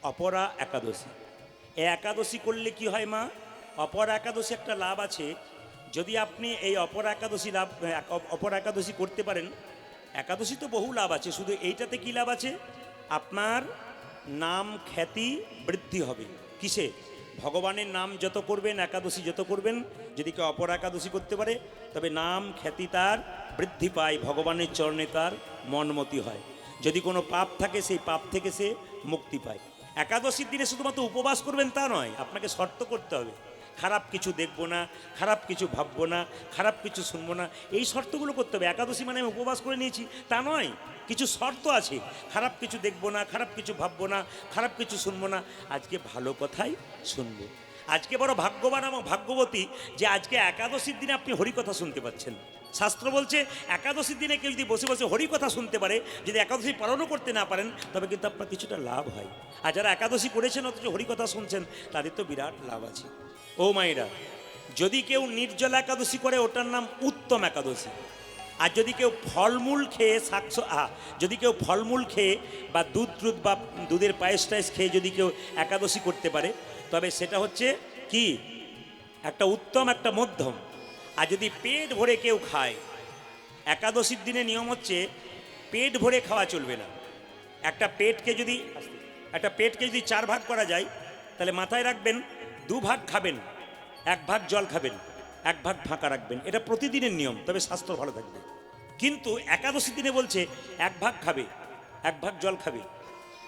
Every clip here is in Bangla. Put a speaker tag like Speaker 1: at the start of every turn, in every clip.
Speaker 1: অপরা একাদশী। এই একাদশী করলে কি হয় মা? অপরা একাদশী একটা লাভ আছে। যদি আপনি এই অপরা একাদশী অপরা একাদশী করতে পারেন, একাদশী তো বহু লাভ আছে, শুধু এইটাতে কি লাভ আছে? আপনার নাম খ্যাতি বৃদ্ধি হবে। কিসে? ভগবানের নাম যত করবেন, একাদশী যত করবেন, যদি কেউ অপর একাদশী করতে পারে, তবে নাম খ্যাতি তার বৃদ্ধি পায়, ভগবানের চরণে তার মনমতি হয়। যদি কোনো পাপ থাকে, সেই পাপ থেকে সে মুক্তি পায়। একাদশীর দিনে শুধুমাত্র উপবাস করবেন তা নয়, আপনাকে শর্ত করতে হবে। খারাপ কিছু দেখবো না, খারাপ কিছু ভাববো না, খারাপ কিছু শুনবো না, এই শর্তগুলো করতে হবে। একাদশী মানে আমি উপবাস করে নিয়েছি তা নয়, কিছু শর্ত আছে। খারাপ কিছু দেখবো না, খারাপ কিছু ভাববো না, খারাপ কিছু শুনবো না, আজকে ভালো কথাই শুনবো। আজকে বড় ভাগ্যবান এবং ভাগ্যবতী যে আজকে একাদশীর দিনে আপনি হরিকথা শুনতে পাচ্ছেন। শাস্ত্র বলছে একাদশীর দিনে কেউ যদি বসে বসে হরিকথা শুনতে পারে, যদি একাদশী পালনও করতে না পারেন, তবে কিন্তু আপনার কিছুটা লাভ হয়। আর যারা একাদশী করেছেন অথচ হরিকথা শুনছেন, তাদের তো বিরাট লাভ আছে। ও মায়েরা, যদি কেউ নির্জলা একাদশী করে, ওটার নাম উত্তম একাদশী। আর যদি কেউ ফলমূল খেয়ে যদি কেউ ফলমূল খেয়ে বা দুধ বা দুধের পায়েস টায়েস খেয়ে যদি কেউ একাদশী করতে পারে, তবে সেটা হচ্ছে কি একটা উত্তম, একটা মধ্যম। আর যদি পেট ভরে কেউ খায়, একাদশীর দিনে নিয়ম হচ্ছে পেট ভরে খাওয়া চলবে না। একটা পেটকে যদি 4 ভাগ করা যায়, তাহলে মাথায় রাখবেন 2 ভাগ খাবেন, 1 ভাগ জল খাবেন, 1 ভাগ ফাঁকা রাখবেন। এটা প্রতিদিনের নিয়ম, তবে স্বাস্থ্য ভালো থাকবে। কিন্তু একাদশী দিনে বলছে 1 ভাগ খাবে, 1 ভাগ জল খাবে,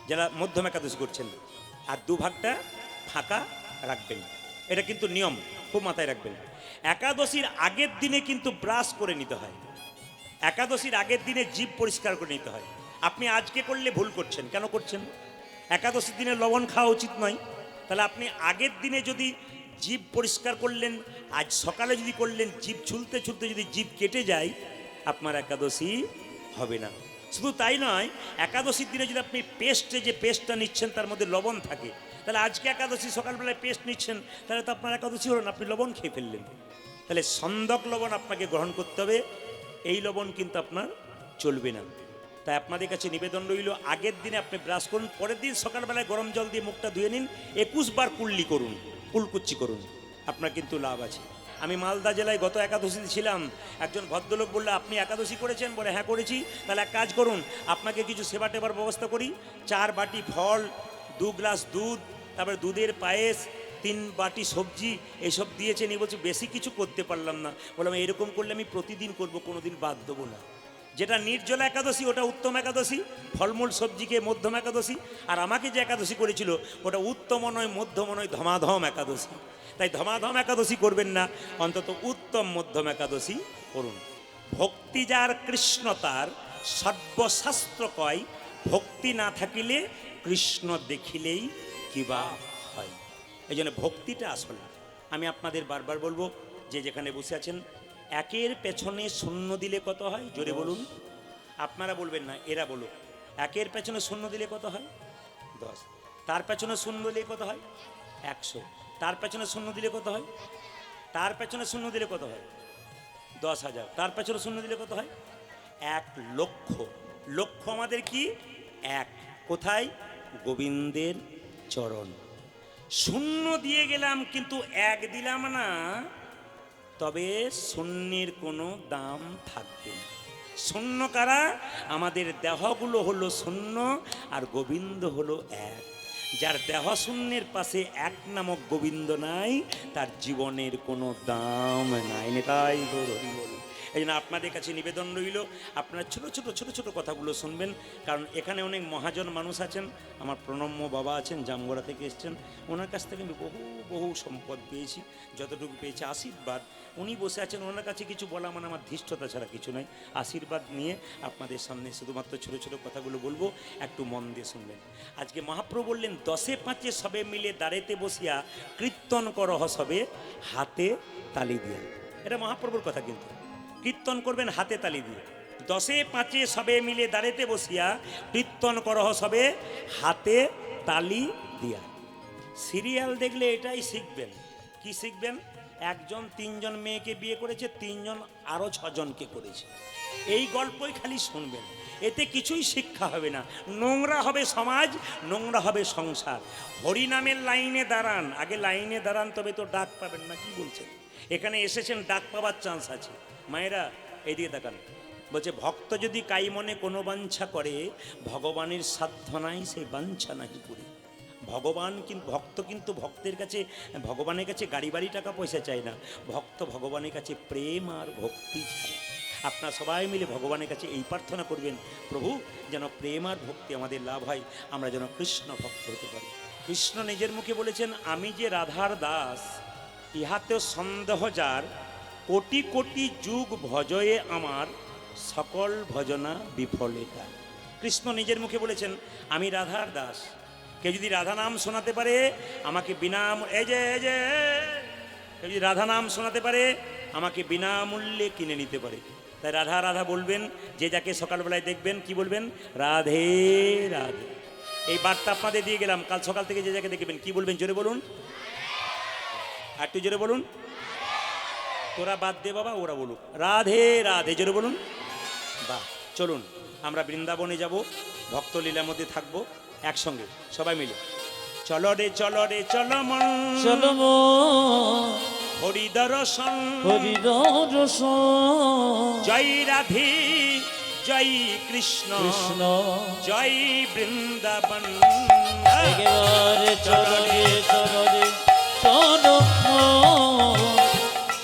Speaker 1: যারা মধ্যম একাদশী করছেন, আর 2 ভাগটা ফাঁকা রাখবেন। এটা কিন্তু নিয়ম, খুব মাথায় রাখবেন। একাদশীর আগের দিনে কিন্তু ব্রাশ করে নিতে হয়। একাদশীর আগের দিনে জিভ পরিষ্কার করে নিতে হয়। আপনি আজকে করলে ভুল করছেন। কেন করছেন? একাদশীর দিনে লবণ খাওয়া উচিত নয়। তাহলে আপনি আগের দিনে যদি জিভ পরিষ্কার করলেন, আজ সকালে যদি করলেন, জিভ ছুলতে ছুলতে যদি জিভ কেটে যায়, আপনার একাদশী হবে না। শুধু তাই নয়, একাদশীর দিনে যদি আপনি যে পেস্টটা নিচ্ছেন তার মধ্যে লবণ থাকে, তাহলে আজকে একাদশী সকালবেলায় পেস্ট নিচ্ছেন, তাহলে তো আপনার একাদশী হলো না, আপনি লবণ খেয়ে ফেললেন। তাহলে সন্দক লবণ আপনাকে গ্রহণ করতে হবে, এই লবণ কিন্তু আপনার চলবে না। তাই আপনাদের কাছে নিবেদন রইল, আগের দিনে আপনি ব্রাশ করুন, পরের দিন সকালবেলায় গরম জল দিয়ে মুখটা ধুয়ে নিন, 21 বার কুলকুচ্ছি করুন, আপনার কিন্তু লাভ আছে। আমি মালদা জেলায় গত একাদশীতে ছিলাম। একজন ভদ্রলোক বললো, আপনি একাদশী করেছেন? বলে হ্যাঁ করেছি। তাহলে এক কাজ করুন, আপনাকে কিছু সেবা টেবার ব্যবস্থা করি। 4 বাটি ফল, 2 গ্লাস দুধ, তারপরে দুধের পায়েস, 3 বাটি সবজি, এসব দিয়েছেন। বলছে বেশি কিছু করতে পারলাম না। বললাম এরকম করলে আমি প্রতিদিন করব, কোনোদিন বাদ দেবো না। যেটা নির্জলা একাদশী ওটা উত্তম একাদশী, ফলমূল সবজিকে মধ্যম একাদশী। আর আমাকে যে একাদশী করেছিল ওটা উত্তম নয়, মধ্যম নয়, ধমাধম একাদশী। তাই ধমাধম একাদশী করবেন না, অন্তত উত্তম মধ্যম একাদশী করুন। ভক্তি যার কৃষ্ণ তার, সর্বশাস্ত্র কয়, ভক্তি না থাকিলে কৃষ্ণ দেখিলেই কিবা হয়। এই জন্য ভক্তিটা আসল। আমি আপনাদের বারবার বলবো, যে যেখানে বসে আছেন, একের পেছনে শূন্য দিলে কত হয়? জোরে বলুন। আপনারা বলবেন না, এরা বলো। একের পেছনে শূন্য দিলে কত হয়? 10। তার পেছনে শূন্য দিলে কত হয়? 100। তার পেছনে শূন্য দিলে কত হয়? তার পেছনে শূন্য দিলে কত হয়? 10,000। তার পেছনে শূন্য দিলে কত হয়? 1 লক্ষ। লক্ষ আমাদের কি? 1। কোথায়? গোবিন্দের চরণ। শূন্য দিয়ে গেলাম কিন্তু 1 দিলাম না, তবে শূন্যের কোনো দাম থাকবে না। শূন্য কারা? আমাদের দেহগুলো হলো শূন্য, আর গোবিন্দ হলো 1। যার দেহ শূন্যের পাশে 1 নামক গোবিন্দ নাই, তার জীবনের কোনো দাম নাই। নেতাই গৌর হরি বল। এই জন্য আপনাদের কাছে নিবেদন রইল, আপনারা ছোট ছোট কথাগুলো শুনবেন। কারণ এখানে অনেক মহাজন মানুষ আছেন। আমার প্রণম্য বাবা আছেন, জামগড়া থেকে এসছেন। ওনার কাছ থেকে আমি বহু সম্পদ পেয়েছি। যতটুকু পেয়েছি আশীর্বাদ। উনি বসে আছেন, ওনার কাছে কিছু বলা মানে আমার ধৃষ্টতা ছাড়া কিছু নয়। আশীর্বাদ নিয়ে আপনাদের সামনে শুধুমাত্র ছোট ছোট কথাগুলো বলবো, একটু মন দিয়ে শুনবেন। আজকে মহাপ্রভু বললেন, 10 5 সবে মিলে দাঁড়াইতে বসিয়া কীর্তন করহ সবে হাতে তালি দিয়া। এটা মহাপ্রভুর কথা। কিন্তু কীর্তন করবেন হাতে তালি দিয়ে। 10 5 সবে মিলে দাঁড়াইতে বসিয়া কীর্তন করহ সবে হাতে তালি দিয়া। সিরিয়াল দেখলে এটাই শিখবেন। কি শিখবেন? একজন 3 জন মেয়েকে বিয়ে করেছে, 3 জন আরো 6 জনকে করেছে। এই গল্পই খালি শুনবেন। এতে কিছুই শিক্ষা হবে না, নোংরা হবে সমাজ, নোংরা হবে সংসার। হরিনামের লাইনে দাঁড়ান, আগে লাইনে দাঁড়ান, তবে তো ডাক পাবেন না। কি বলছেন? এখানে এসেছেন, ডাক পাওয়ার চান্স আছে। মায়েরা এইদিকে তাকান। বলছে ভক্ত যদি কাই মনে কোনো বাঞ্ছা করে, ভগবানের সাধ্য নাই সেই বাঞ্ছা নাহি পুরে। ভগবান কিন্তু ভক্ত কিন্তু ভক্তের কাছে, ভগবানের কাছে গাড়ি বাড়ি টাকা পয়সা চায় না, ভক্ত ভগবানের কাছে প্রেম আর ভক্তি চায়। আপনারা সবাই মিলে ভগবানের কাছে এই প্রার্থনা করবেন, প্রভু যেন প্রেম আর ভক্তি আমাদের লাভ হয়, আমরা যেন কৃষ্ণ ভক্ত হতে পারি। কৃষ্ণ নিজের মুখে বলেছেন, আমি যে রাধার দাস, ইহাতেও সন্দেহ যার, কোটি কোটি যুগ ভজয়ে আমার, সকল ভজনা বিফলেতা। কৃষ্ণ নিজের মুখে বলেছেন, আমি রাধার দাস। কেউ যদি রাধা নাম শোনাতে পারে আমাকে এই যে কেউ যদি রাধা নাম শোনাতে পারে আমাকে বিনামূল্যে কিনে নিতে পারে। তাই রাধা রাধা বলবেন, যে যাকে সকালবেলায় দেখবেন কি বলবেন? রাধে রাধে। এই বার্তা আপনাদের দিয়ে গেলাম, কাল সকাল থেকে যে যাকে দেখবেন কি বলবেন? জোরে বলুন, আর একটু জোরে বলুন। তোরা বাদ দে বাবা, ওরা বলুক রাধে রাধে, জোরে বলুন। বাহ, চলুন আমরা বৃন্দাবনে যাব, ভক্তলীলার মধ্যে থাকবো একসঙ্গে সবাই মিলে। চলো রে চলো রে চলো মন,
Speaker 2: চলো
Speaker 1: হরি দর্শন,
Speaker 2: হরি দর্শন,
Speaker 1: জয় রাধে জয় কৃষ্ণ
Speaker 2: কৃষ্ণ
Speaker 1: জয় বৃন্দাবন।
Speaker 2: একেবারে চলো রে চলো রে চলো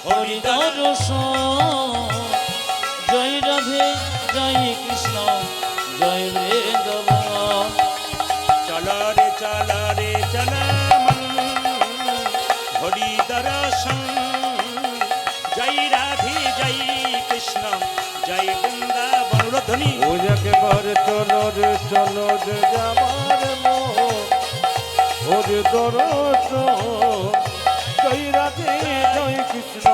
Speaker 2: হরি দর্শন, জয় রাধে জয় কৃষ্ণ জয় বৃন্দাবন।
Speaker 1: চলো রে চলো রে চলো মন, হরি দর্শন, জয় রাধে জয় কৃষ্ণ জয় বৃন্দাবন। ধ্বনি
Speaker 3: ও একেবারে চলো রে যাবার মোহ, হরে দর্শন, জয় রাধে জয় কৃষ্ণ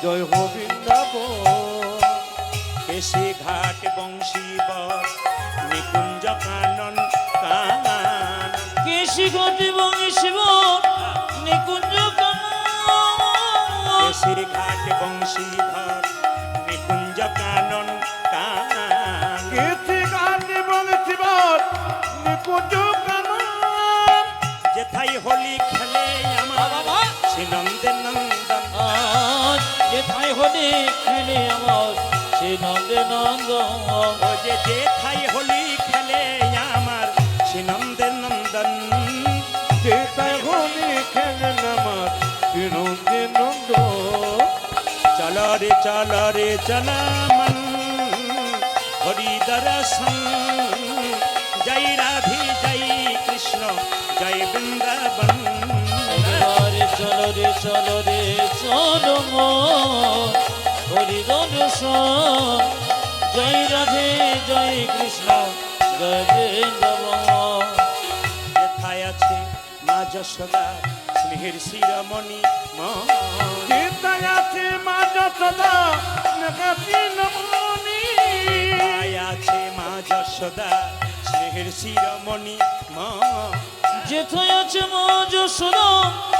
Speaker 3: জয় হো বৃন্দাবন।
Speaker 1: কেশে ঘাট বংশীবর নিকুঞ্জ কানন কানন,
Speaker 2: কেশি ঘটে বংশীব নিকুঞ্জ
Speaker 1: কেশে ঘাট বংশীধর নিকুঞ্জ কানন কানন।
Speaker 3: কেশে গানে বংশীবর নিকুঞ্জ কানন,
Speaker 1: যেথাই হোলি খেলে আমার শ্রী নন্দের নন্দন।
Speaker 2: যেথায় হলে খেলে আমার সে নন্দে নন্দন।
Speaker 1: ও যে যেথাই হোলি খেলে আমার শ্রী নন্দের নন্দন।
Speaker 3: যেতাই হোলি খেলেন আমার বিনন্দে নন্দ।
Speaker 1: চলো রে চলো মন, হরি দর্শন, জয় রাধে জয় কৃষ্ণ জয় বৃন্দাবন।
Speaker 2: একেবারে চলো রে চলো মন, হরি দর্শন, জয় রাধে জয় কৃষ্ণ জয় বৃন্দাবন।
Speaker 1: যেথায় আছে মা যশোদা স্নেহের শিরোমণি মন।
Speaker 3: যেতাই আছে মা যশোদা নাগাতি নমনি।
Speaker 1: যেথায় আছে মা যশোদা স্নেহের শিরোমণি মন।
Speaker 2: যেথায় আছে মা যশোদা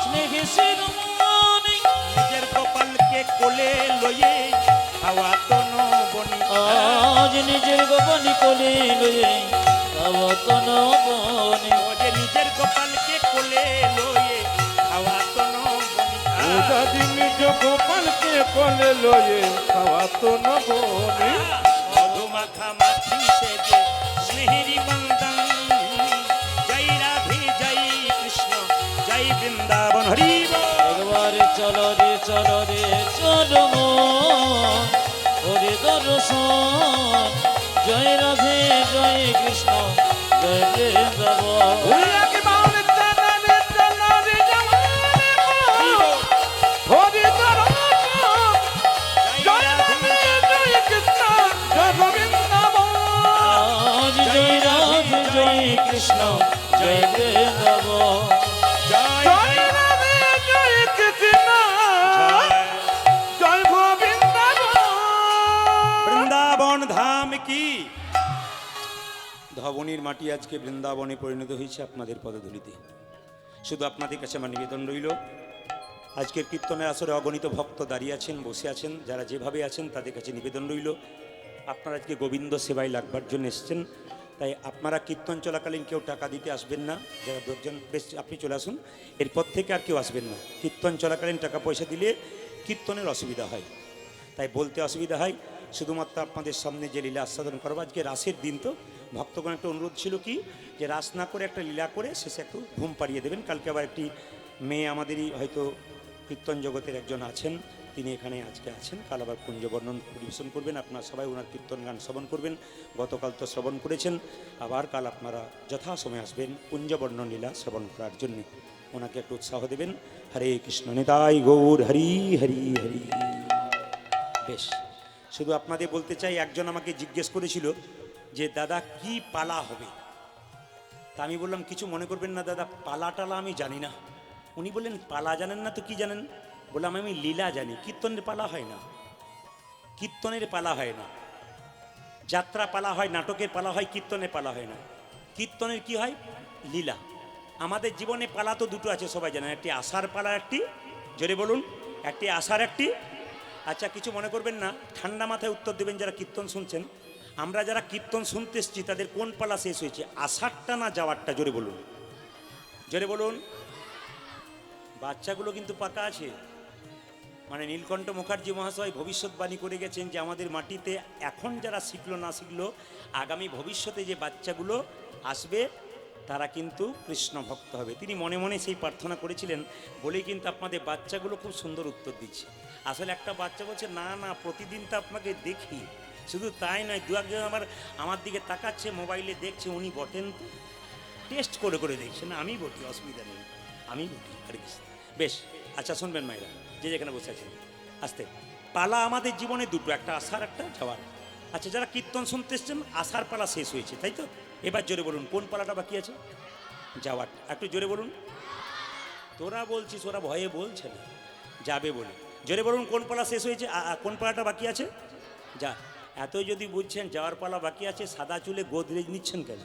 Speaker 2: স্নেহে শিরোমণি।
Speaker 1: নিজের গোপালকে কোলে লয়ে হাওয়া তন বনি।
Speaker 2: আজ নিজের গোপনী কোলে লয়ে আবতন বনে।
Speaker 1: ও যে নিজের গোপালকে কোলে লয়ে হাওয়া তন বনি।
Speaker 3: ও দাদি নিজ গোপালকে কোলে লয়ে খাওয়া তো নবনি।
Speaker 1: মধুমাখা মাছি সেজে স্নেহেরি বন্দন, জয় রাধে জয় কৃষ্ণ জয় বৃন্দাবন। হরি বল।
Speaker 2: একবারে চলো রে চলো মন, হরি দর্শন, জয় রাধে জয় কৃষ্ণ জয় বৃন্দাবন।
Speaker 3: ওই একেবারে চলো রে
Speaker 1: হরি বল।
Speaker 3: হরি দর্শন, জয় রাধে জয় কৃষ্ণ জয় বৃন্দাবন।
Speaker 2: আজ জয় রাধে জয় কৃষ্ণ জয় বৃন্দাবন।
Speaker 1: জয়
Speaker 3: জয়
Speaker 1: জয়
Speaker 3: রাধে জয় কৃষ্ণ জয় বৃন্দাবন।
Speaker 1: বৃন্দাবন ধাম কি। ধবনির মাটি আজকে বৃন্দাবনে পরিণত হয়েছে আপনাদের পদধূলিতে। শুধু আপনাদের কাছে আমার নিবেদন রইল, আজকের কীর্তনের আসরে অগণিত ভক্ত দাঁড়িয়ে আছেন, বসে আছেন, যারা যেভাবে আছেন তাদের কাছে নিবেদন রইল, আপনারা আজকে গোবিন্দ সেবায় লাগবার জন্য এসেছেন, তাই আপনারা কীর্তন চলাকালীন কেউ টাকা দিতে আসবেন না। যারা দশজন বেশ আপনি চলে আসুন, এরপর থেকে আর কেউ আসবেন না। কীর্তন চলাকালীন টাকা পয়সা দিলে কীর্তনের অসুবিধা হয়, তাই বলতে অসুবিধা হয়। শুধুমাত্র আপনাদের সামনে যে লীলা আস্বাদন করবো, আজকে রাসের দিন, তো ভক্তগণ একটা অনুরোধ ছিল কি যে রাস না করে একটা লীলা করে শেষে একটু ঘুম পাড়িয়ে দেবেন। কালকে আবার একটি মেয়ে আমাদেরই হয়তো কীর্তন জগতের একজন আছেন, তিনি এখানে আজকে আছেন, কাল আবার কুঞ্জবর্ণন পরিবেশন করবেন। আপনারা সবাই ওনার কীর্তন গান শ্রবণ করবেন। গতকাল তো শ্রবণ করেছেন, আবার কাল আপনারা যথাসময়ে আসবেন কুঞ্জবর্ণন লীলা শ্রবণ করার জন্য। ওনাকে একটু উৎসাহ দেবেন। হরে কৃষ্ণ নিতাই গৌর হরি হরি হরি। বেশ, শুধু আপনাদের বলতে চাই, একজন আমাকে জিজ্ঞেস করেছিল যে দাদা কি পালা হবে, তা আমি বললাম কিছু মনে করবেন না দাদা, পালা টালা আমি জানি না। উনি বললেন পালা জানেন না তো কি জানেন? বললাম আমি লীলা জানি। কীর্তনের পালা হয় না, কীর্তনের পালা হয় না। যাত্রা পালা হয়, নাটকের পালা হয়, কীর্তনের পালা হয় না। কীর্তনের কি হয়? লীলা। আমাদের জীবনে পালা তো দুটো আছে, সবাই জানেন, একটি আশার পালা, একটি জোরে বলুন, একটি আশার, একটি। আচ্ছা কিছু মনে করবেন না, ঠান্ডা মাথায় উত্তর দেবেন যারা কীর্তন শুনছেন। আমরা যারা কীর্তন শুনতে এসেছি তাদের কোন পালা শেষ হয়েছে, আষাঢ়টা না যাওয়ারটা? জোরে বলুন, জোরে বলুন। বাচ্চাগুলো কিন্তু পাকা আছে, মানে নীলকণ্ঠ মুখার্জি মহাশয় ভবিষ্যৎবাণী করে গেছেন যে আমাদের মাটিতে এখন যারা শিখলো না শিখলো, আগামী ভবিষ্যতে যে বাচ্চাগুলো আসবে তারা কিন্তু কৃষ্ণ ভক্ত হবে। তিনি মনে মনে সেই প্রার্থনা করেছিলেন বলেই কিন্তু আপনাদের বাচ্চাগুলো খুব সুন্দর উত্তর দিচ্ছে। আসলে একটা বাচ্চা বলছে না না প্রতিদিন তো আপনাকে দেখি, শুধু তাই নয় দু একজন আমার দিকে তাকাচ্ছে, মোবাইলে দেখছে উনি বটেন, তো টেস্ট করে করে দেখছে, না আমি বটি, অসুবিধা নেই, আমি বটি। আর কি বেশ। আচ্ছা শুনবেন মায়েরা, যে যেখানে বসে আছেন, আসতে। পালা আমাদের জীবনে দুটো, একটা আসার, একটা যাওয়ার। আচ্ছা যারা কীর্তন শুনতে এসছেন, আসার পালা শেষ হয়েছে, তাই তো? এবার জোরে বলুন কোন পালাটা বাকি আছে? যাওয়ার। একটু জোরে বলুন। তোরা বলছিস, ওরা ভয়ে বলছে না, যাবে বলে। জোরে বলুন কোন পালা শেষ হয়েছে, কোন পালাটা বাকি আছে? যা। এত যদি বুঝছেন যাওয়ার পালা বাকি আছে, সাদা চুলে গোদরেজ নিচ্ছেন কেন?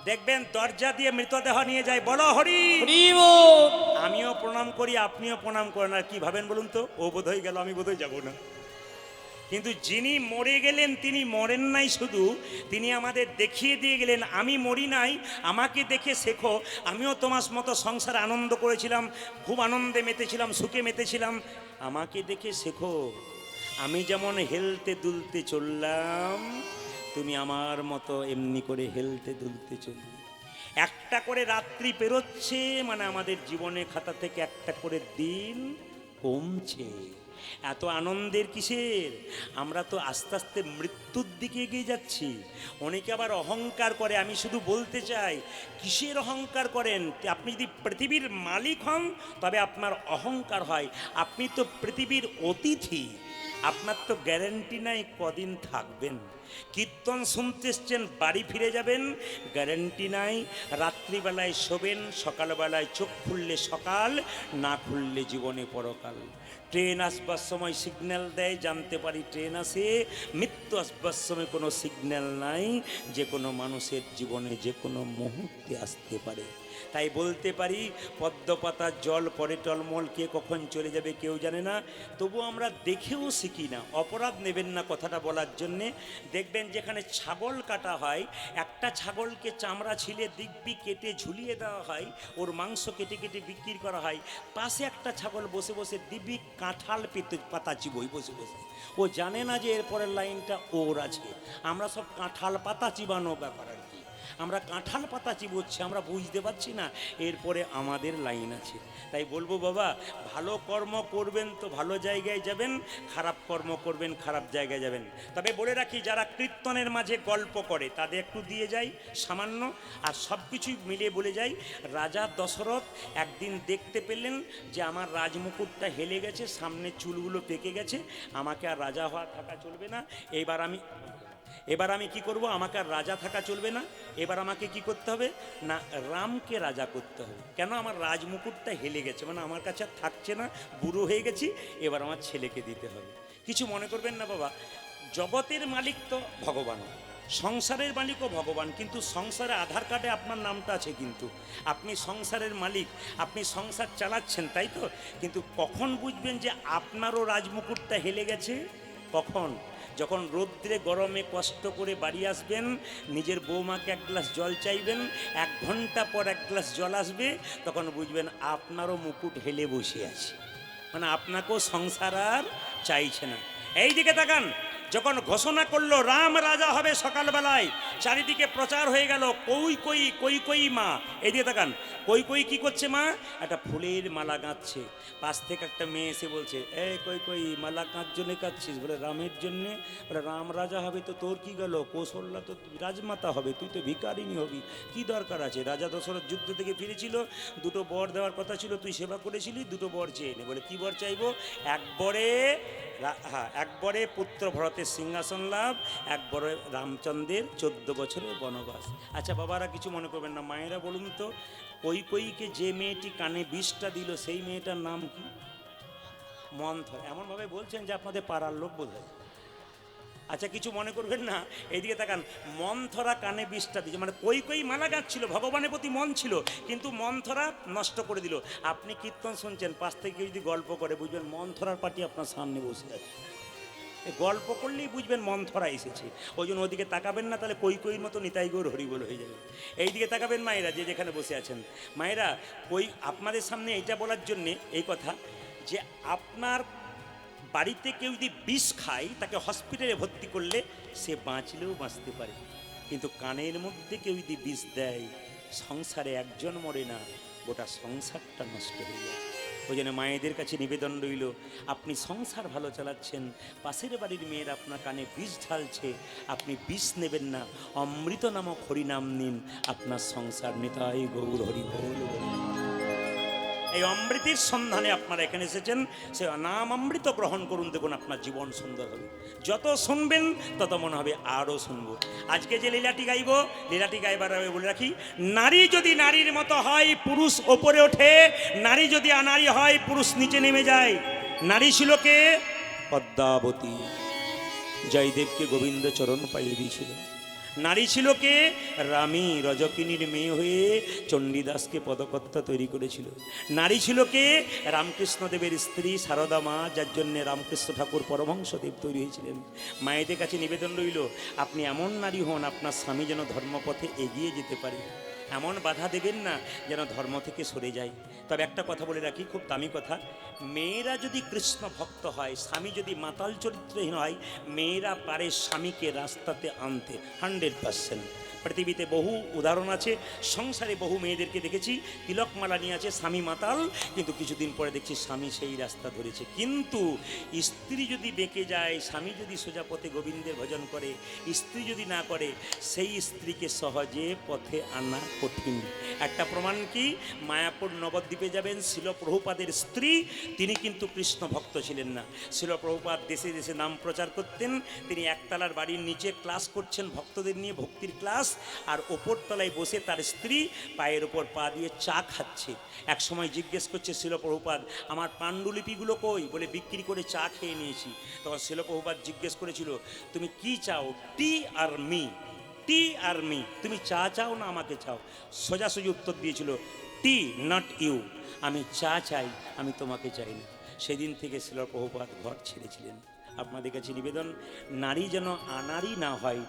Speaker 1: দেখবেন দরজা দিয়ে মৃতদেহ নিয়ে যায়, বলো হরি। আমিও প্রণাম করি, আপনিও প্রণাম করেন, আর কি ভাবেন বলুন তো? ও বোধহয় গেল, আমি বোধহয় যাবো না। কিন্তু যিনি মরে গেলেন তিনি মরেন নাই শুধু, তিনি আমাদের দেখিয়ে দিয়ে গেলেন আমি মরি নাই, আমাকে দেখে শেখো। আমিও তোমার মতো সংসারে আনন্দ করেছিলাম, খুব আনন্দে মেতেছিলাম, সুখে মেতেছিলাম, আমাকে দেখে শেখো। আমি যেমন হেলতে দুলতে চললাম, তুমি আমার মতো এমনি করে হেলতে দুলতে চলবে। একটা করে রাত্রি পেরোচ্ছে, মানে আমাদের জীবনে খাতা থেকে একটা করে দিন কমছে। এত আনন্দের কিসের? আমরা তো আস্তে আস্তে মৃত্যুর দিকে এগিয়ে যাচ্ছি। অনেকে আবার অহংকার করে, আমি শুধু বলতে চাই কিসের অহংকার করেন? আপনি যদি পৃথিবীর মালিক হন তবে আপনার অহংকার হয়। আপনি তো পৃথিবীর অতিথি, আপনার তো গ্যারেন্টি নাই কদিন থাকবেন। কীর্তন শুনতে এসছেন, বাড়ি ফিরে যাবেন, গ্যারেন্টি নাই। রাত্রিবেলায় শোবেন, সকালবেলায় চোখ খুললে সকাল, না খুললে জীবনে পরকাল। ট্রেন আসবার সময় সিগন্যাল দেয়, জানতে পারি ট্রেন আসে। মৃত্যু আসবার সময় কোনো সিগন্যাল নাই, যে কোনো মানুষের জীবনে যে কোনো মুহূর্তে আসতে পারে। তাই বলতে পারি পদ্ম পাতার জল পরে টলমল, কে কখন চলে যাবে কেউ জানে না। তবু আমরা দেখেও শিখি না। অপরাধ নেবেন না কথাটা বলার জন্যে। দেখবেন যেখানে ছাগল কাটা হয়, একটা ছাগলকে চামড়া ছিলে দিব্যি কেটে ঝুলিয়ে দেওয়া হয়, ওর মাংস কেটে কেটে বিক্রি করা হয়। পাশে একটা ছাগল বসে বসে দিব্যি কাঁঠাল পাতা চিবোই বসে বসে। ও জানে না যে এরপরের লাইনটা ওর আছে। আমরা সব কাঁঠাল পাতা চিবানো ব্যাপার আর কি, আমরা কাঁঠাল পাতা চিবোচ্ছি, আমরা বুঝতে পারছি না এরপরে আমাদের লাইন আছে। তাই বলবো বাবা, ভালো কর্ম করবেন তো ভালো জায়গায় যাবেন, খারাপ কর্ম করবেন খারাপ জায়গায় যাবেন। তবে বলে রাখি, যারা কীর্তনের মাঝে গল্প করে তাদের একটু দিয়ে যাই সামান্য, আর সব কিছুই মিলিয়ে বলে যাই। রাজা দশরথ একদিন দেখতে পেলেন যে আমার রাজমুকুটটা হেলে গেছে, সামনে চুলগুলো পেকে গেছে, আমাকে আর রাজা হওয়া থাকা চলবে না, এবার আমি কি করব? আমাকে আর রাজা থাকা চলবে না, এবার আমাকে কি করতে হবে না, রামকে রাজা করতে হবে। কেন? আমার রাজমুকুটটা হেলে গেছে, মানে আমার কাছে আর থাকছে না, বুড়ো হয়ে গেছি, এবার আমার ছেলেকে দিতে হবে। কিছু মনে করবেন না বাবা, জগতের মালিক তো ভগবান, সংসারের মালিকও ভগবান, কিন্তু সংসারে আধার কার্ডে আপনার নামটা আছে, কিন্তু আপনি সংসারের মালিক, আপনি সংসার চালাচ্ছেন, তাই তো? কিন্তু কখন বুঝবেন যে আপনারও রাজমুকুটটা হেলে গেছে? কখন? যখন রৌদ্রে গরমে কষ্ট করে বাড়ি আসবেন, নিজের বৌমাকে এক গ্লাস জল চাইবেন, 1 ঘন্টা পর 1 গ্লাস জল আসবে, তখন বুঝবেন আপনারও মুকুট হেলে বসে আছে, মানে আপনাকেও সংসার আর চাইছে না। এই দিকে তাকান, যখন ঘোষণা করলো রাম রাজা হবে সকালবেলায়, চারিদিকে প্রচার হয়ে গেল কই কই কই কই মা। এইদিকে তাকান, কই কই কি করছে মা? একটা ফুলের মালা গাঁথছে। পাশ থেকে একটা মেয়ে এসে বলছে, এই কই কই মালা কাঁচ জন্যে কাঁদছিস? বলে রামের জন্যে। বলে রাম রাজা হবে তো তোর কি গেল? কৌশল্যা তো রাজমাতা হবে, তুই তো ভিখারিনী হবি, কি দরকার আছে? রাজা দশরথ যুদ্ধ থেকে ফিরেছিল, 2টো বর দেওয়ার কথা ছিল, তুই সেবা করেছিলি, 2টো বর চেয়ে নে। বলে কি বর চাইবো? এক বরে পুত্র ভরতের সিংহাসন লাভ, 1 বরে রামচন্দ্রের 14 বছরের বনবাস। আচ্ছা বাবারা কিছু মনে করবেন না, মায়েরা বলুন তো, কই কইকে যে মেয়েটি কানে বিষটা দিল সেই মেয়েটার নাম কি? মন্থর। এমনভাবে বলছেন যে আপনাদের পাড়ার লোক বোধ হয়। আচ্ছা কিছু মনে করবেন না, এইদিকে তাকান, মন্থরা কানে বিষটা দিয়েছে, মানে কই কই মালা গাঁচ্ছিল, ভগবানের প্রতি মন ছিল, কিন্তু মন্থরা নষ্ট করে দিল। আপনি কীর্তন শুনছেন, পাশ থেকে যদি গল্প করে বুঝবেন মন্থরার পার্টি আপনার সামনে বসে আছে। গল্প করলেই বুঝবেন মন্থরা এসেছে। ওই জন্য ওদিকে তাকাবেন না, তাহলে কই কইর মতো নিতাই গৌর হরিবোল হয়ে যাবে। এইদিকে তাকাবেন মায়েরা, যে যেখানে বসে আছেন। মায়েরা, কই আপনাদের সামনে এইটা বলার জন্যে এই কথা, যে আপনার বাড়িতে কেউ যদি বিষ খায়, তাকে হসপিটালে ভর্তি করলে সে বাঁচলেও বাঁচতে পারে, কিন্তু কানের মধ্যে কেউ যদি বিষ দেয়, সংসারে একজন মরে না, গোটা সংসারটা নষ্ট হয়ে যায়। ওই জন্য মায়েদের কাছে নিবেদন রইল, আপনি সংসার ভালো চালাচ্ছেন, পাশের বাড়ির মেয়ের আপনার কানে বিষ ঢালছে, আপনি বিষ নেবেন না, অমৃত নামক হরিনাম নিন, আপনার সংসার নিতাই গৌর হরি বল। এই অমৃতের সন্ধানে আপনারা এখানে এসেছেন, সে নাম অমৃত গ্রহণ করুন, দেখুন আপনার জীবন সুন্দর হবে। যত শুনবেন তত মনে হবে আরও শুনবো। আজকে যে লীলাটি গাইব, লীলাটি গাইবার আগে বলে রাখি, নারী যদি নারীর মতো হয় পুরুষ ওপরে ওঠে, নারী যদি আনারী হয় পুরুষ নিচে নেমে যায়। নারী ছিল কে? পদ্মাবতী, জয়দেবকে গোবিন্দ চরণ পাইয়ে দিয়েছিল। নারী ছিল কে? রামী, রজকিনীর মেয়ে হয়ে চণ্ডীদাসকে পদকর্তা তৈরি করেছিল। নারী ছিল কে? রামকৃষ্ণদেবের স্ত্রী সারদা মা, যার জন্যে রামকৃষ্ণ ঠাকুর পরমহংসদেব তৈরি হয়েছিলেন। মায়েদের কাছে নিবেদন রইল, আপনি এমন নারী হন, আপনার স্বামী যেন ধর্মপথে এগিয়ে যেতে পারে, এমন বাধা দেবেন না যেন ধর্ম থেকে সরে যায়। তবে একটা কথা বলে রাখি, খুব দামি কথা, মেয়েরা যদি কৃষ্ণ ভক্ত হয়, স্বামী যদি মাতাল চরিত্রহীন হয়, মেয়েরা পারে স্বামীকে রাস্তাতে আনতে 100%। পৃথিবীতে বহু উদাহরণ আছে, সংসারে বহু মেয়েদেরকে দেখেছি তিলকমালা নিয়ে আছে, স্বামী মাতাল, কিন্তু কিছুদিন পরে দেখছি স্বামী সেই রাস্তা ধরেছে। কিন্তু স্ত্রী যদি বেঁকে যায়, স্বামী যদি সোজা পথে গোবিন্দের ভজন করে, স্ত্রী যদি না করে, সেই স্ত্রীকে সহজে পথে আনা কঠিন। একটা প্রমাণ কি, মায়াপুর নবদ্বীপে যাবেন, শিল প্রভুপাদের স্ত্রী, তিনি কিন্তু কৃষ্ণ ভক্ত ছিলেন না। শিল প্রভুপাদ দেশে দেশে নাম প্রচার করতেন, তিনি একতলার বাড়ির নিচে ক্লাস করছেন ভক্তদের নিয়ে, ভক্তির ক্লাস, আর ওপর তলায় বসে তার স্ত্রী পায়ের ওপর পা দিয়ে চা খাচ্ছে। এক সময় জিজ্ঞেস করছে শিল প্রভুপাদ, আমার পাণ্ডুলিপিগুলো কই? বলে বিক্রি করে চা খেয়ে নিয়েছি। তখন শিল প্রভুপাদ জিজ্ঞেস করেছিল, তুমি কি চাও, টি আর মি? টি আর মি, তুমি চা চাও না আমাকে চাও? সোজাসুজি উত্তর দিয়েছিল, টি নট ইউ, আমি চা চাই, আমি তোমাকে চাই না। সেদিন থেকে শিল প্রভুপাদ ঘর ছেড়েছিলেন। আপনাদের কাছে নিবেদন, নারী যেন আনারী না হয়,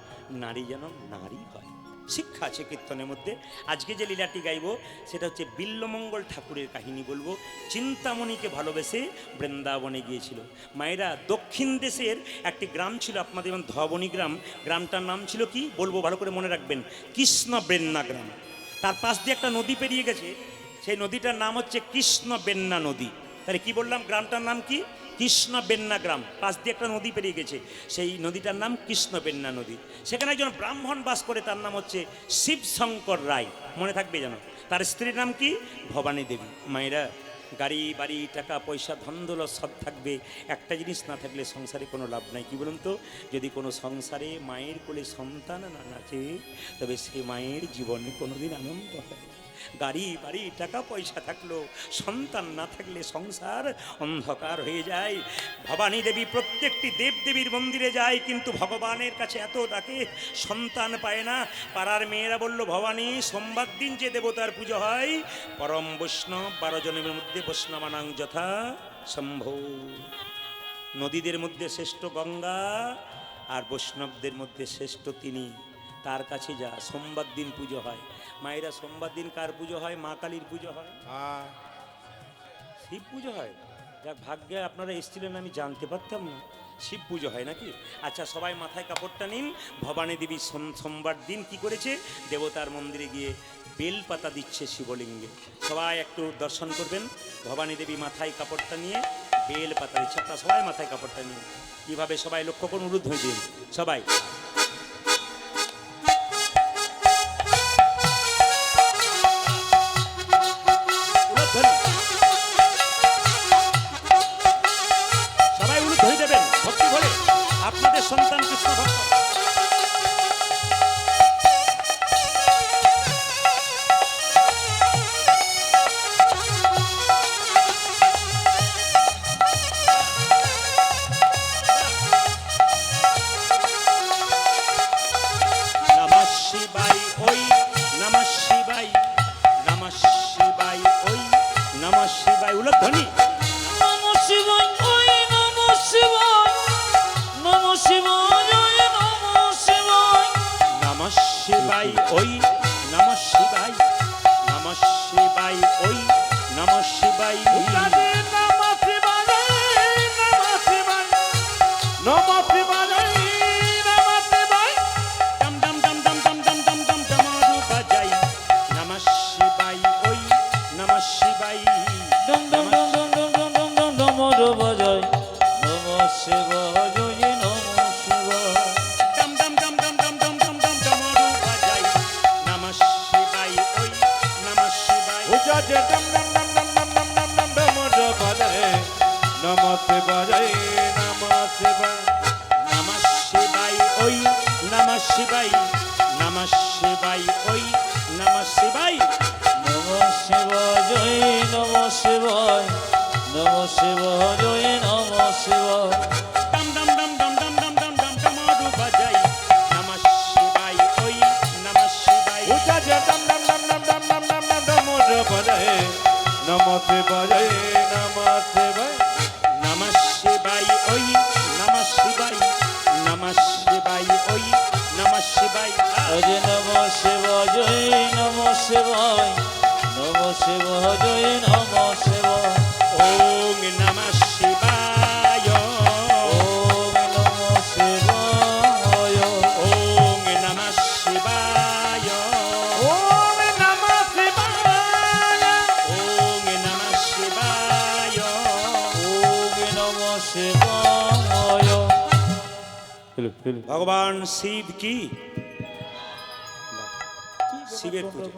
Speaker 1: নারী যেন নারী হয়। শিক্ষা আছে কীর্তনের মধ্যে। আজকে যে লীলাটি গাইব সেটা হচ্ছে বিল্বমঙ্গল ঠাকুরের কাহিনী বলবো। চিন্তামণিকে ভালোবেসে বৃন্দাবনে গিয়েছিল। মায়েরা, দক্ষিণ দেশের একটি গ্রাম ছিল আপনাদের, যেমন ধবনী গ্রাম, গ্রামটার নাম ছিল কি বলবো, ভালো করে মনে রাখবেন, কৃষ্ণবেন্না গ্রাম। তার পাশ দিয়ে একটা নদী পেরিয়ে গেছে, সেই নদীটার নাম হচ্ছে কৃষ্ণবেন্না নদী। তাহলে কি বললাম, গ্রামটার নাম কি? কৃষ্ণবেন্না গ্রাম। পাশ দিয়ে একটা নদী পেরিয়ে গেছে, সেই নদীটার নাম কৃষ্ণবেন্না নদী। সেখানে একজন ব্রাহ্মণ বাস করে, তার নাম হচ্ছে শিবশঙ্কর রায়, মনে থাকবে যেন। তার স্ত্রীর নাম কি? ভবানী দেবী। মায়েরা, গাড়ি বাড়ি টাকা পয়সা ধন দৌলত সব থাকবে, একটা জিনিস না থাকলে সংসারে কোনো লাভ নাই। কি বলুন তো, যদি কোনো সংসারে মায়ের কোলে সন্তান না নাচে, তবে সে মায়ের জীবনে কোনোদিন আনন্দ হয় না। গাড়ি বাড়ি টাকা পয়সা থাকলেও সন্তান না থাকলে সংসার অন্ধকার হয়ে যায়। ভবানী দেবী প্রত্যেকটি দেবদেবীর মন্দিরে যায়, কিন্তু ভগবানের কাছে এত ডাকে, সন্তান পায় না। পাড়ার মেয়েরা বলল, ভবানী, সোমবার দিন যে দেবতার পুজো হয়, পরম বৈষ্ণব 12 জনের মধ্যে বৈষ্ণবানাং যথা সম্ভব। নদীদের মধ্যে শ্রেষ্ঠ গঙ্গা, আর বৈষ্ণবদের মধ্যে শ্রেষ্ঠ তিনি, তার কাছে যা। সোমবার দিন পুজো হয় মায়েরা, সোমবার দিন কার পুজো হয়? মা কালীর পুজো হয়, শিব পুজো হয়। যাক ভাগ্যে আপনারা এসেছিলেন, আমি জানতে পারতাম না শিব পুজো হয় নাকি। আচ্ছা সবাই মাথায় কাপড়টা নিন। ভবানী দেবী সোমবার দিন কি করেছে? দেবতার মন্দিরে গিয়ে বেল পাতা দিচ্ছে শিবলিঙ্গে। সবাই একটু দর্শন করবেন। ভবানী দেবী মাথায় কাপড়টা নিয়ে বেল পাতা দিচ্ছে। আপনারা সবাই মাথায় কাপড়টা নিন, কীভাবে সবাই লক্ষ্য করুন, উরুদ্ধ হয়ে দিন সবাই। সবাই উলুধ্বনি ধরে দেবেন ভক্তি ভরে, আপনাদের সন্তান কৃষ্ণ ভক্ত। নমঃ শিবায় ওই, নমঃ শিবায়, নমঃ শিবায় ওই, নমঃ শিবায়। উলুধ্বনি।
Speaker 2: নমঃ শিবায় ওই নমঃ শিবায়, নমঃ শিবায় ওই নমঃ শিবায়,
Speaker 1: নমঃ শিবায় ওই, নমঃ শিবায়, নমঃ শিবায় ওই, নমঃ শিবায়। ডম ডম ডম ডম ডম ডম ডম ডম ডমরু বাজাই। নমঃ শিবায় ওই, নমঃ শিবায়।
Speaker 2: ডম ডম ডম ডম ডম ডম ডম ডম ডমরু বাজায়। নমঃ শিবায় ওই নমঃ শিবায়,
Speaker 1: ডম ডম ডম ডম ডম ডম ডম ডম ডমরু বাজাই। নমঃ শিবায় ওই, নমঃ শিবায়। নমঃ শিবায় ওই, নমঃ শিবায়, নমঃ শিবায় ওই, নমঃ শিবায়।
Speaker 2: নমঃ শিবায় ওই নমঃ শিবায়, নমঃ শিবায় ওই নমঃ শিবায়,
Speaker 1: ডম ডম ডম ডম ডম ডম ডম ডম ডমরু বাজাই। নমঃ শিবায় ওই, নমঃ শিবায়। নমঃ শিবায় ওই, নমঃ শিবায়, নমঃ শিবায় ওই, নমঃ শিবায়।
Speaker 2: হরে নমঃ শিবায় ওই নমঃ শিবায়, নমঃ শিবায় ওই নমঃ শিবায়,
Speaker 1: ওং নমঃ শিবায়,
Speaker 2: ওম নমঃ শিবায়,
Speaker 1: ওং নমঃ শিবায়, ওং নমঃ শিবায়।
Speaker 2: ওম নমঃ শিবায়।
Speaker 1: ভগবান শিব কি? শিবের পুজো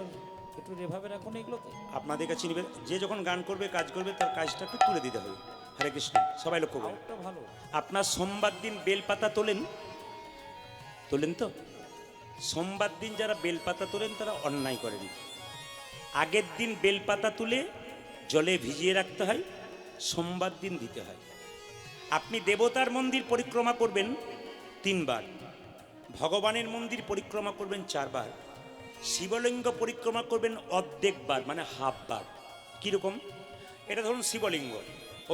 Speaker 2: একটু এভাবে রাখুন এগুলোতে।
Speaker 1: আপনাদের কাছে নিবে, যে যখন গান করবে কাজ করবে তার কাজটা একটু তুলে দিতে হবে। হরে কৃষ্ণ, সবাই লক্ষ্য করুন।
Speaker 2: আউটটা ভালো।
Speaker 1: আপনার সোমবার দিন বেলপাতা তোলেন, তোলেন তো? সোমবার দিন যারা বেলপাতা তোলেন তারা অন্যায় করেন। আগের দিন বেলপাতা তুলে জলে ভিজিয়ে রাখতে হয়, সোমবার দিন দিতে হয়। আপনি দেবতার মন্দির পরিক্রমা করবেন 3 বার, ভগবানের মন্দির পরিক্রমা করবেন 4 বার, শিবলিঙ্গ পরিক্রমা করবেন অর্ধেক বার, মানে হাফ বার। কীরকম? এটা ধরুন শিবলিঙ্গ,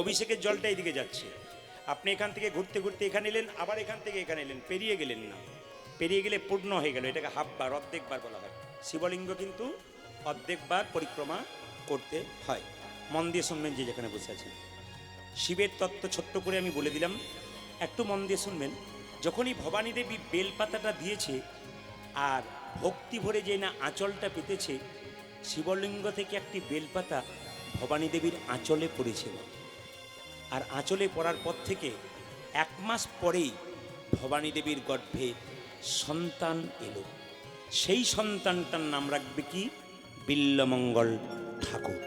Speaker 1: অভিষেকের জলটা এইদিকে যাচ্ছে, আপনি এখান থেকে ঘুরতে ঘুরতে এখানে এলেন, আবার এখান থেকে এখানে এলেন, পেরিয়ে গেলেন না, পেরিয়ে গেলে পূর্ণ হয়ে গেল, এটাকে হাফ বার, অর্ধেক বার বলা হয়। শিবলিঙ্গ কিন্তু অর্ধেক বার পরিক্রমা করতে হয়। মন দিয়ে শুনবেন যে যেখানে বসে আছেন। শিবের তত্ত্ব ছোট্ট করে আমি বলে দিলাম, একটু মন দিয়ে শুনবেন। যখনই ভবানী দেবী বেলপাতাটা দিয়েছে আর ভক্তি ভরে যে না আঁচলটা পেতেছে, শিবলিঙ্গ থেকে একটি বেলপাতা ভবানী দেবীর আঁচলে পড়েছিল। আর আঁচলে পড়ার পর থেকে 1 মাস পরেই ভবানী দেবীর গর্ভে সন্তান এলো। সেই সন্তানটার নাম রাখবে কি? বিল্লমঙ্গল ঠাকুর।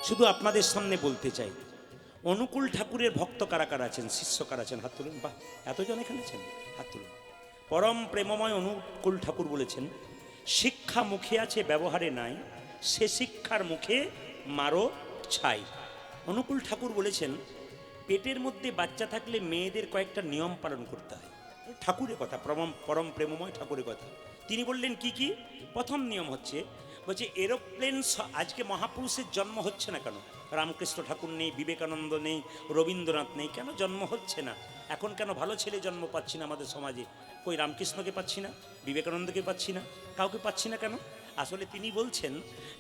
Speaker 1: শুধু আপনাদের সামনে বলতে চাই, অনুকূল ঠাকুরের ভক্ত কারা কারা আছেন, শিষ্য কারা আছেন? হাত তুলুন। বাহ, এতজন এখানে আছেন, হাত তুলুন। পরম প্রেমময় অনুকূল ঠাকুর বলেছেন, শিক্ষা মুখে আছে ব্যবহারে নাই, সে শিক্ষার মুখে মারো ছাই। অনুকূল ঠাকুর বলেছেন, পেটের মধ্যে বাচ্চা থাকলে মেয়েদের কয়েকটা নিয়ম পালন করতে হয়। ঠাকুরের কথা, পরম প্রেমময় ঠাকুরের কথা। তিনি বললেন কি কি? প্রথম নিয়ম হচ্ছে, বলছে এরোপ্লেন, আজকে মহাপুরুষের জন্ম হচ্ছে না কেন? রামকৃষ্ণ ঠাকুর নেই, বিবেকানন্দ নেই, রবীন্দ্রনাথ নেই, কেন জন্ম হচ্ছে না? এখন কেন ভালো ছেলে জন্ম পাচ্ছি না আমাদের সমাজে? কই রামকৃষ্ণকে পাচ্ছি না, বিবেকানন্দকে পাচ্ছি না, কাউকে পাচ্ছি না কেন? আসলে তিনি বলছেন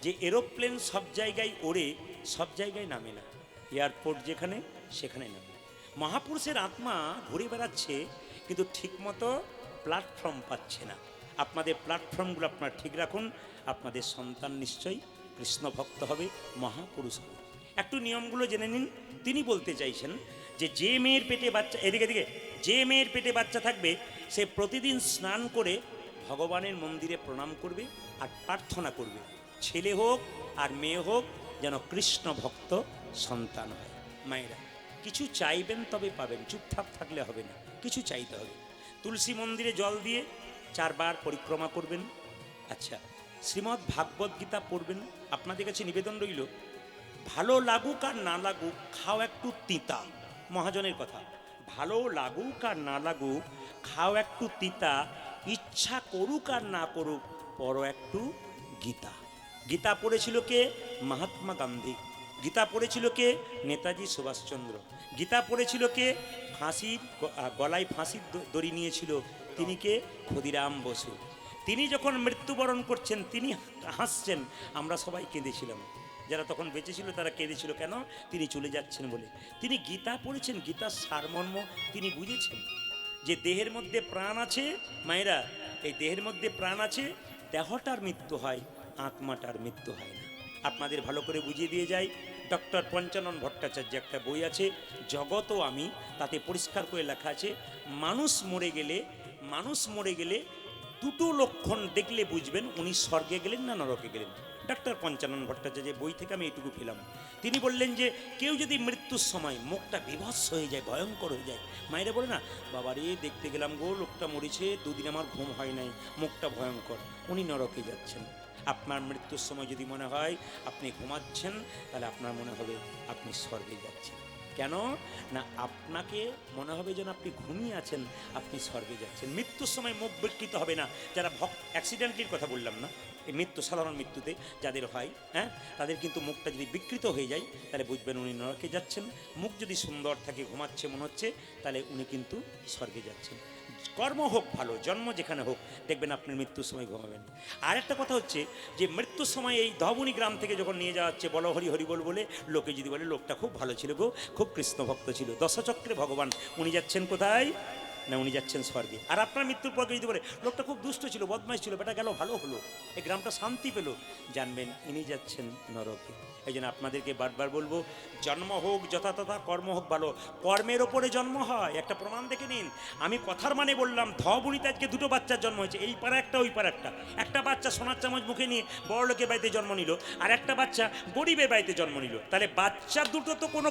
Speaker 1: যে এরোপ্লেন সব জায়গায় ওড়ে, সব জায়গায় নামে না, এয়ারপোর্ট যেখানে সেখানে নামে। মহাপুরুষের আত্মা ঘুরে বেড়াচ্ছে কিন্তু ঠিকমতো প্ল্যাটফর্ম পাচ্ছে না। আপনাদের প্ল্যাটফর্মগুলো আপনারা ঠিক রাখুন, আপনাদের সন্তান নিশ্চয়ই কৃষ্ণ ভক্ত হবে, মহাপুরুষ হবে। একটু নিয়মগুলো জেনে নিন। তিনি বলতে চাইছেন যে মেয়ের পেটে বাচ্চা, এদিকে এদিকে, যে মেয়ের পেটে বাচ্চা থাকবে সে প্রতিদিন স্নান করে ভগবানের মন্দিরে প্রণাম করবে আর প্রার্থনা করবে, ছেলে হোক আর মেয়ে হোক যেন কৃষ্ণ ভক্ত সন্তান হয়। মায়েরা কিছু চাইবেন তবে পাবেন, চুপচাপ থাকলে হবে না, কিছু চাইতে হবে। তুলসী মন্দিরে জল দিয়ে 4 বার পরিক্রমা করবেন। আচ্ছা, শ্রীমদ্ ভাগবত গীতা পড়বেন। আপনাদের কাছে নিবেদন রইল, ভালো লাগুক আর না লাগুক খাও একটু তিতা। মহাজনের কথা, ভালো লাগুক আর না লাগুক খাও একটু তিতা, ইচ্ছা করুক আর না করুক পড়ো একটু গীতা। গীতা পড়েছিল কে? মহাত্মা গান্ধী। গীতা পড়েছিল কে? নেতাজি সুভাষচন্দ্র। গীতা পড়েছিল কে? গলায় ফাঁসির দড়ি নিয়েছিল তিনি কে? ক্ষুদিরাম বসু। তিনি যখন মৃত্যুবরণ করছেন তিনি হাসছেন, আমরা সবাই কেঁদেছিলাম। যারা তখন বেঁচে ছিল তারা কেঁদেছিল, কেন? তিনি চলে যাচ্ছেন বলে। তিনি গীতা পড়েছেন, গীতার সারমর্ম তিনি বুঝেছেন যে দেহের মধ্যে প্রাণ আছে। মায়েরা, এই দেহের মধ্যে প্রাণ আছে, দেহটার মৃত্যু হয়, আত্মাটার মৃত্যু হয় না। আপনাদের ভালো করে বুঝিয়ে দিয়ে যাই, ডক্টর পঞ্চানন ভট্টাচার্য একটা বই আছে জগৎ ও আমি, তাতে পরিষ্কার করে লেখা আছে মানুষ মরে গেলে দুটো লক্ষণ দেখলে বুঝবেন উনি স্বর্গে গেলেন না নরকে গেলেন। ডক্টর পঞ্চানন ভট্টাচার্যের বই থেকে আমি এটুকু পেলাম। তিনি বললেন যে কেউ যদি মৃত্যুর সময় মুখটা বিভৎস হয়ে যায়, ভয়ঙ্কর হয়ে যায়, মায়েরা বলে না, বাবারে দেখতে গেলাম গো, লোকটা মরেছে, 2 দিন আমার ঘুম হয় নাই, মুখটা ভয়ঙ্কর, উনি নরকে যাচ্ছেন। আপনার মৃত্যুর সময় যদি মনে হয় আপনি ঘুমাচ্ছেন, তাহলে আপনার মনে হবে আপনি স্বর্গে যাচ্ছেন। কেন না, আপনাকে মনে হবে যেন আপনি ঘুমিয়ে আছেন, আপনি স্বর্গে যাচ্ছেন। মৃত্যুর সময় মুখ বিকৃত হবে না। যারা অ্যাক্সিডেন্টলির কথা বললাম না, এই মৃত্যু, সাধারণ মৃত্যুতে যাদের হয়, হ্যাঁ, তাদের কিন্তু মুখটা যদি বিকৃত হয়ে যায় তাহলে বুঝবেন উনি নরকে যাচ্ছেন। মুখ যদি সুন্দর থাকে, ঘুমাচ্ছে মনে হচ্ছে, তাহলে উনি কিন্তু স্বর্গে যাচ্ছেন। কর্ম হোক ভালো, জন্ম যেখানে হোক, দেখবেন আপনি মৃত্যুর সময় ঘুমাবেন। আর একটা কথা হচ্ছে যে মৃত্যুর সময় এই ধবনী গ্রাম থেকে যখন নিয়ে যাওয়া হচ্ছে, বলো হরি হরি বলে লোকে যদি বলে লোকটা খুব ভালো ছিল গো, খুব কৃষ্ণ ভক্ত ছিল, দশচক্রে ভগবান, উনি যাচ্ছেন কোথায়? না, উনি যাচ্ছেন স্বর্গে। আর আপনার মৃত্যুর পর যদি বলে লোকটা খুব দুষ্ট ছিল, বদমাইশ ছিল, বেটা গেল ভালো হলো, এই গ্রামটা শান্তি পেল, জানবেন ইনি যাচ্ছেন নরকে। এই জন্য আপনাদেরকে বারবার বলবো, জন্ম হোক যথাতথা, কর্ম হোক ভালো। কর্মের ওপরে জন্ম হয়, একটা প্রমাণ দেখে নিন। আমি কথার মানে বললাম, ধবনীতে আজকে 2টো বাচ্চার জন্ম হয়েছে, এই পাড়া একটা ওই পাড়া একটা। একটা বাচ্চা সোনার চামচ মুখে নিয়ে বড় লোকের বাড়িতে জন্ম নিল, আর একটা বাচ্চা গরিবের বাড়িতে জন্ম নিল। তাহলে বাচ্চা দুটো তো কোনো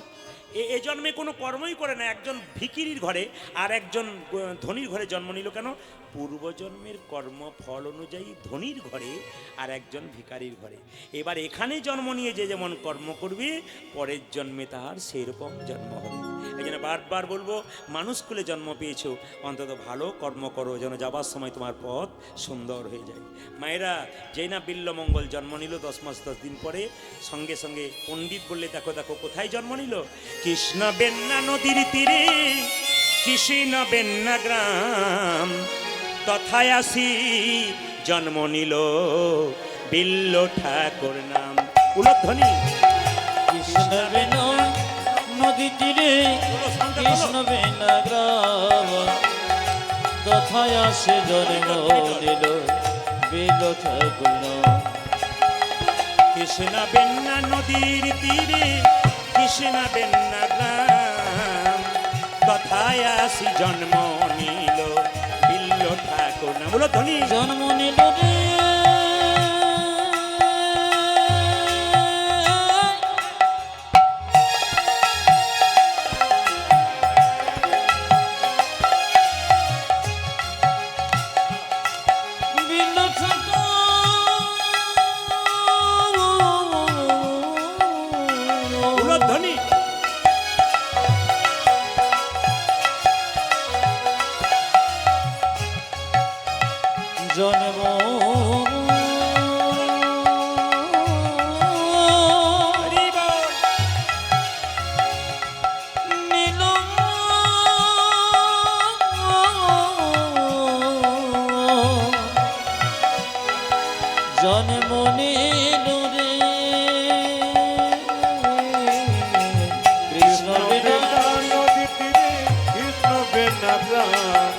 Speaker 1: এ জন্মে কোনো কর্মই করে না। একজন ভিখিরির ঘরে আর একজন ধনীর ঘরে জন্ম নিল কেন? পূর্বজন্মের কর্মফল অনুযায়ী ধনীর ঘরে আর একজন ভিখারির ঘরে। এবার এখানে জন্ম নিয়ে যে যেমন কর্ম করবে, পরের জন্মে তার সেরকম জন্ম হবে। এই জন্য বারবার বলবো, মানুষ কুলে জন্ম পেয়েছো, অন্তত ভালো কর্ম করো, যেন যাবার সময় তোমার পথ সুন্দর হয়ে যায়। মায়েরা, যেই না বিল্লমঙ্গল জন্ম নিল 10 মাস 10 দিন পরে, সঙ্গে সঙ্গে পণ্ডিত বললে দেখো দেখো কোথায় জন্ম নিল? কৃষ্ণ বেন্না নদীর তীরে, কৃষ্ণ বেন্না গ্রাম, তথায় আসি জন্ম নিল বিল্ল ঠাকুর নাম। উলধ্বনি।
Speaker 2: কৃষ্ণ বেন নদী তীরে, কৃষ্ণ বেন গ্রাম, তথায় আসে জন্ম নিল বিল্ল ঠাকুর নাম।
Speaker 1: কৃষ্ণ বেন্না নদীর তীরে, কৃষ্ণ বেন্না গ্রাম, তথায় আসি জন্ম নিল বিল্ল ঠাকুর নাম। উলধ্বনি।
Speaker 2: জন্ম নিল রে বিল্ল ঠাকুর।
Speaker 1: উলধ্বনি।
Speaker 2: জন্ম
Speaker 3: গ্রাম